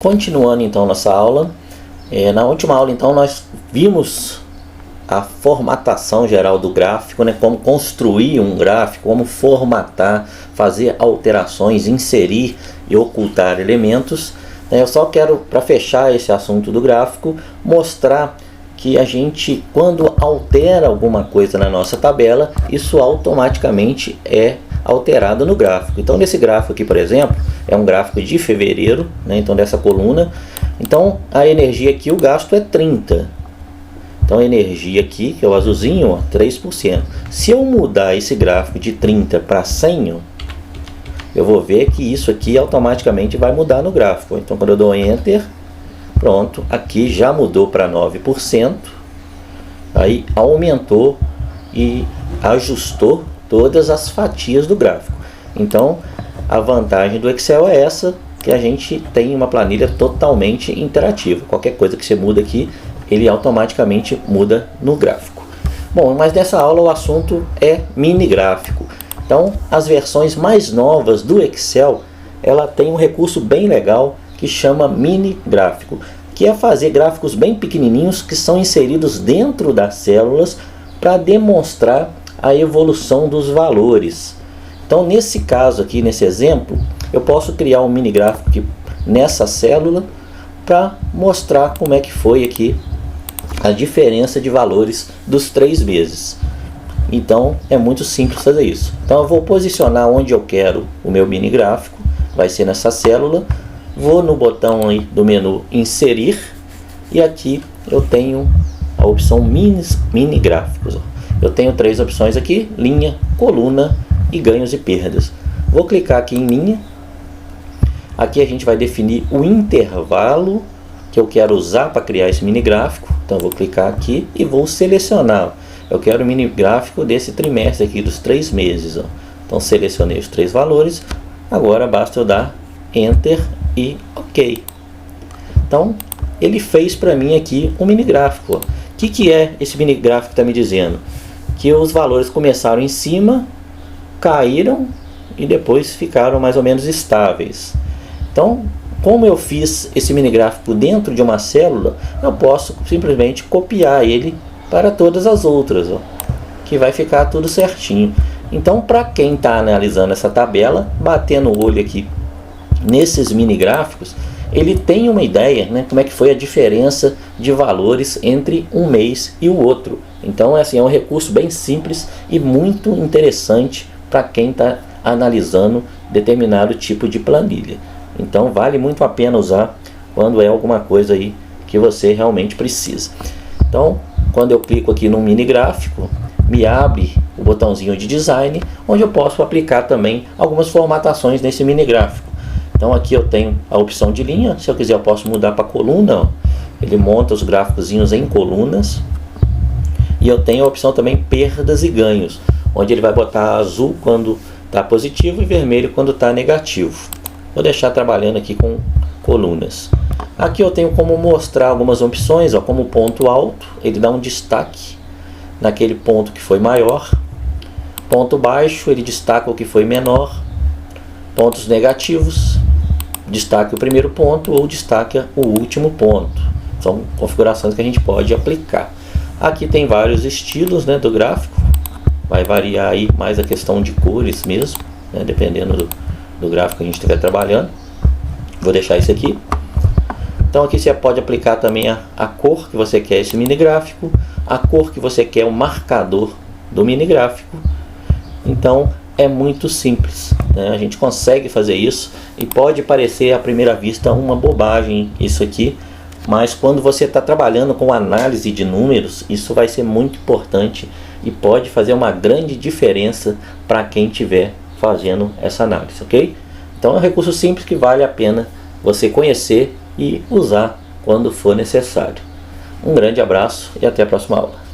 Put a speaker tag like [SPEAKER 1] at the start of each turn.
[SPEAKER 1] Continuando então nossa aula, na última aula então nós vimos a formatação geral do gráfico, como construir um gráfico, como formatar, fazer alterações, inserir e ocultar elementos. Eu só quero, para fechar esse assunto do gráfico, mostrar que a gente, quando altera alguma coisa na nossa tabela, isso automaticamente é alterado no gráfico. Então nesse gráfico aqui, por exemplo, é um gráfico de fevereiro, então dessa coluna. Então a energia aqui, o gasto é 30. Então a energia aqui, que é o azulzinho, 3%. Se eu mudar esse gráfico de 30 para 100, eu vou ver que isso aqui automaticamente vai mudar no gráfico. Então quando eu dou Enter, pronto, aqui já mudou para 9%. Aí aumentou e ajustou todas as fatias do gráfico. Então a vantagem do Excel é essa, que a gente tem uma planilha totalmente interativa. Qualquer coisa que você muda aqui, ele automaticamente muda no gráfico. Bom, mas nessa aula o assunto é mini gráfico. Então as versões mais novas do Excel, ela tem um recurso bem legal que chama mini gráfico, que é fazer gráficos bem pequenininhos que são inseridos dentro das células para demonstrar a evolução dos valores. Então nesse caso aqui, nesse exemplo, eu posso criar um mini gráfico aqui nessa célula para mostrar como é que foi aqui a diferença de valores dos 3 meses. Então é muito simples fazer isso. Então eu vou posicionar onde eu quero o meu mini gráfico, vai ser nessa célula. Vou no botão aí do menu inserir e aqui eu tenho a opção mini gráficos. Eu tenho 3 opções aqui: linha, coluna e ganhos e perdas. Vou clicar aqui em linha. Aqui a gente vai definir o intervalo que eu quero usar para criar esse mini gráfico. Então vou clicar aqui e vou selecionar. Eu quero o mini gráfico desse trimestre aqui, dos 3 meses. Então selecionei os 3 valores. Agora basta eu dar Enter e OK. Então ele fez para mim aqui um mini gráfico. O que é esse mini gráfico que está me dizendo? Que os valores começaram em cima, caíram e depois ficaram mais ou menos estáveis. Então, como eu fiz esse mini gráfico dentro de uma célula, eu posso simplesmente copiar ele para todas as outras, que vai ficar tudo certinho. Então, para quem está analisando essa tabela, batendo o olho aqui nesses mini gráficos, ele tem uma ideia, como é que foi a diferença de valores entre um mês e o outro. Então é um recurso bem simples e muito interessante para quem está analisando determinado tipo de planilha. Então vale muito a pena usar quando é alguma coisa aí que você realmente precisa. Então quando eu clico aqui no mini gráfico, me abre o botãozinho de design, onde eu posso aplicar também algumas formatações nesse mini gráfico. Então aqui eu tenho a opção de linha. Se eu quiser eu posso mudar para coluna. Ele monta os gráficozinhos em colunas. E eu tenho a opção também perdas e ganhos, onde ele vai botar azul quando está positivo e vermelho quando está negativo. Vou deixar trabalhando aqui com colunas. Aqui eu tenho como mostrar algumas opções, como ponto alto, ele dá um destaque naquele ponto que foi maior. Ponto baixo, ele destaca o que foi menor. Pontos negativos, destaque o primeiro ponto ou destaque o último ponto. São configurações que a gente pode aplicar. Aqui tem vários estilos do gráfico. Vai variar aí mais a questão de cores mesmo, dependendo do gráfico que a gente estiver trabalhando. Vou deixar isso aqui. Então aqui você pode aplicar também a cor que você quer esse mini gráfico, a cor que você quer o marcador do mini gráfico. Então é muito simples, a gente consegue fazer isso e pode parecer à primeira vista uma bobagem isso aqui, mas quando você está trabalhando com análise de números, isso vai ser muito importante e pode fazer uma grande diferença para quem estiver fazendo essa análise, ok? Então é um recurso simples que vale a pena você conhecer e usar quando for necessário. Um grande abraço e até a próxima aula.